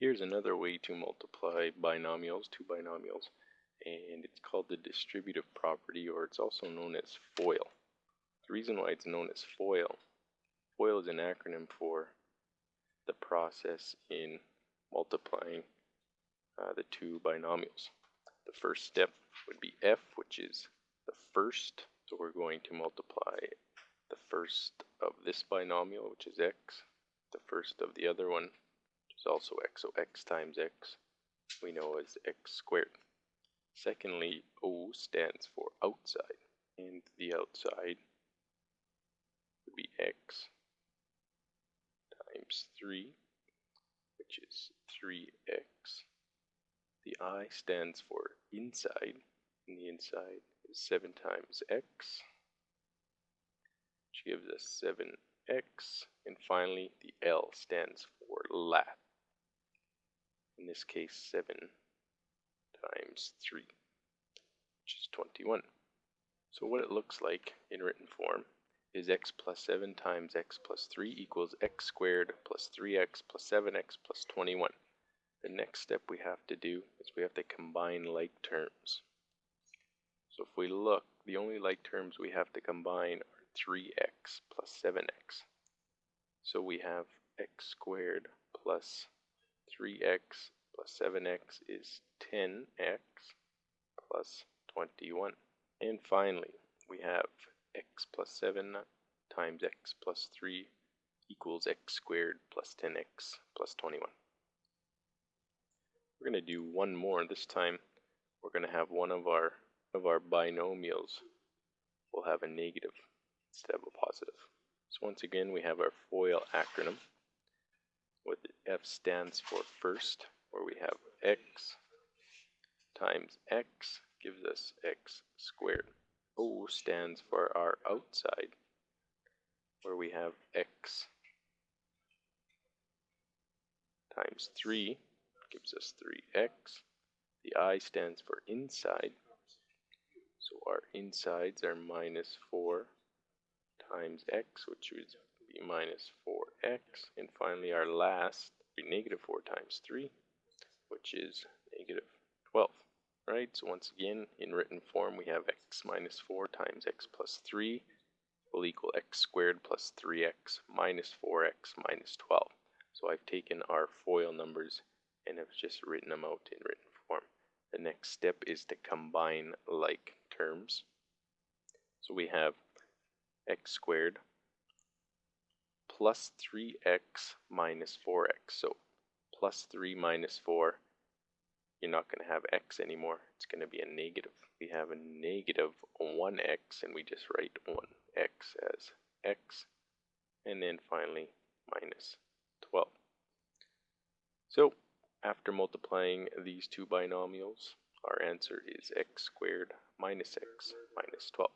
Here's another way to multiply binomials, two binomials, and it's called the distributive property, or it's also known as FOIL. The reason why it's known as FOIL is an acronym for the process in multiplying the two binomials. The first step would be f, which is the first, so we're going to multiply the first of this binomial, which is x, the first of the other one, which is also x, so x times x we know as x squared. Secondly, O stands for outside, and the outside would be x times 3, which is 3x. The I stands for inside, and the inside is 7 times x, which gives us 7x. And finally, the L stands for lat. In this case, 7 times 3, which is 21. So what it looks like in written form is x plus 7 times x plus 3 equals x squared plus 3x plus 7x plus 21. The next step we have to do is we have to combine like terms. So if we look, the only like terms we have to combine are 3x plus 7x. So we have x squared plus 3x plus 7x is 10x plus 21. And finally, we have x plus 7 times x plus 3 equals x squared plus 10x plus 21. We're going to do one more. This time we're going to have one of our binomials will have a negative instead of a positive. So once again, we have our FOIL acronym. What F stands for first, where we have x times x gives us x squared. O stands for our outside, where we have x times 3 gives us 3x. The I stands for inside, so our insides are minus 4 times x, which would be minus 4x. And finally, our last would be negative 4 times 3, which is negative 12. Right, so once again, in written form, we have x minus 4 times x plus 3 will equal x squared plus 3x minus 4x minus 12. So I've taken our FOIL numbers and have just written them out in written form. The next step is to combine like terms. So we have x squared plus 3x minus 4x. So plus 3 minus 4, you're not going to have x anymore. It's going to be a negative. We have a negative 1x, and we just write 1x as x. And then finally, minus 12. So after multiplying these two binomials, our answer is x squared minus x minus 12.